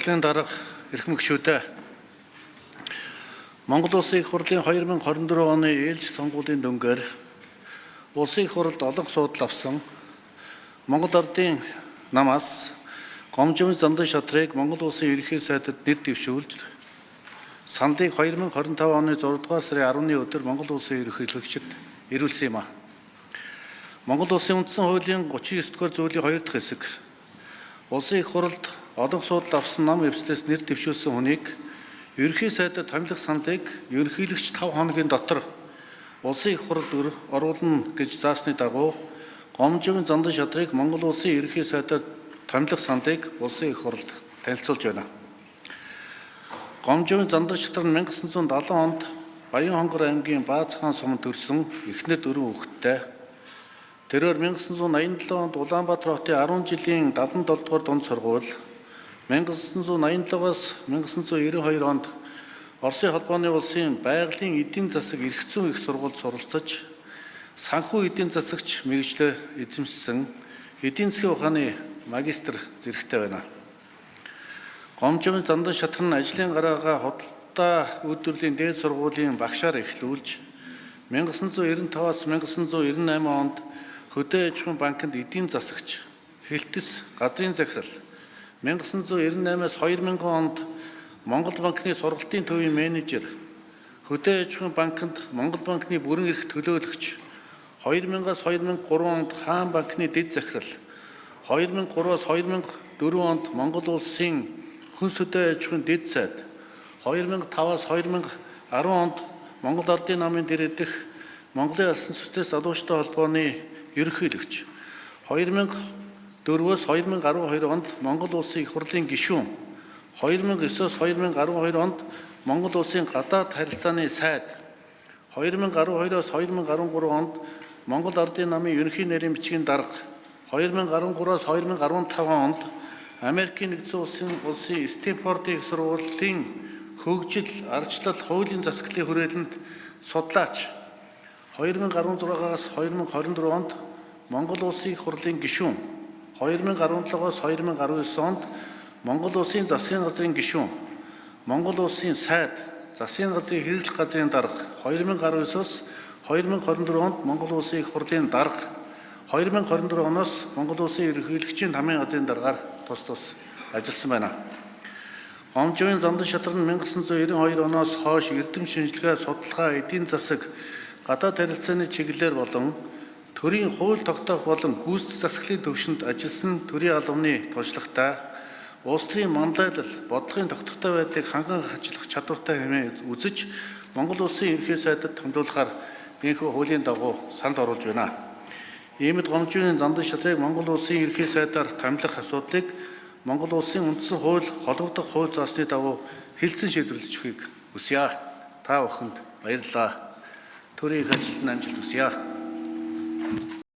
Хурлын дарга эрхэм гишүүдээ Монгол Улсын их хурлын 2024 оны ээлж сонгуулийн дүнгээр Улсын их хурлд олон судал авсан Монгол Ардын намаас Гомжин Зандан шатрыг Монгол Улсын ерөнхий сайдад нэр дэвшүүлж сандыг 2025 оны 6 дугаар сарын 10-ны өдөр Монгол Улсын ерөнхийлөгчд ирүүлсэн юм а. Монгол Улсын үндсэн хуулийн 39 дугаар зүйлийн 2 дахь хэсэг Улсын их хурлд олон судал авсан нам эвслээс нэр дэвшүүлсэн хүнийг ерөнхий сайдад томилох сандыг ерөнхийлөгч 5 хоногийн дотор Улсын их хурлд оруулна гэж заасны дагуу Гомжин Зандан шатрыг Монгол Улсын ерөнхий сайдад томилох сандыг Улсын их хурлд танилцуулж байна. Гомжин Зандан шатар нь 1970 онд Баян-Хонгор аймгийн Баазхан суманд төрсөн эхнэр 4 хүүхэдтэй. Тэрээр 1987 онд Улаанбаатар хотын 10 жилийн 77 дугаар дунд сургууль, 1987-аас 1992 онд Оросын холбооны улсын байгалийн эдийн засаг эрх зүйн их сургуульд суралцаж, санхүү эдийн засагч мэргэжлээ эзэмшсэн эдийн засгийн ухааны магистр зэрэгтэй байна. Гомжин Зандан шатар нь ажлын гараагаа худалдаа үйлдвэрлэлийн дээд сургуулийн багшаар эхлүүлж, 1995-аас 1998 онд Хөдөө аж ахуйн банкнд эдийн засагч, хэлтэс, газрын захирал, 1998-аас 2000 онд Монгол банкны сургалтын төвийн менежер, Хөдөө аж ахуйн банкнд Монгол банкны бүрэн эрх төлөөлөгч, 2000-аас 2003 онд Хаан банкны дэд захирал, 2003-аас 2004 онд Монгол улсын хүнс хөдөө аж ахуйн дэд сайд, 2005-аас 2010 онд Монгол Ардын намын дээрх Монголын алсан сүнслэг залуучдын холбооны ерөнхийлөгч, 2004-өөс 2012 онд Монгол Улсын их хурлын гишүүн, 2009-өөс 2012 онд Монгол Улсын гадаад харилцааны сайд, 2012-өөс 2013 онд Монгол Ардын намын ерөнхий нарийн бичгийн дарга, 2013-аас 2015 онд Америкийн нэгдсэн улсын Стэнфордын их сургуулийн хөгжил, ардчлал, хуулийн засаглалын хүрээлэнд судлаач, 2016-аас 2024 онд Монгол Улсын их хурлын гишүүн, 2017-оос 2019 онд Монгол Улсын засгийн газрын гишүүн, Монгол Улсын сайд, засгийн газрын хэрэглэх газрын дарга, 2019-оос 2024 онд Монгол Улсын их хурлын дарга, 2024 оноос Монгол Улсын ерөнхийлөгчийн тамийн газрын даргаар тус ажилласан байна. Гомжин Зандан шатар нь 1992 оноос хойш эрдэм шинжилгээ, судалгаа, эдийн засаг, гадаад харилцааны чиглэлээр болон төрийн хууль тогтоох болон гүйцэтгэх засаглалын төвшөнд ажилласан төрийн албаны туршлагатай, улс төрийн манлайлал, бодлогын тогтвортой байдлыг ханган ажиллах чадвартай хэмээн үзэж Монгол Улсын ерөнхий сайдад томилуулахаар энэхүү хуулийн дагуу санал оруулж байна. Иймд Гомжин Зандан шатрыг Монгол Улсын ерөнхий сайдаар томилох асуудлыг Монгол Улсын үндсэн хууль холбогдох хууль заасны дагуу хэлцэн шийдвэрлэж өгөхийг хүсье. Та бүхэнд баярлалаа. Төрийн их ажилтны амжилт хүсье.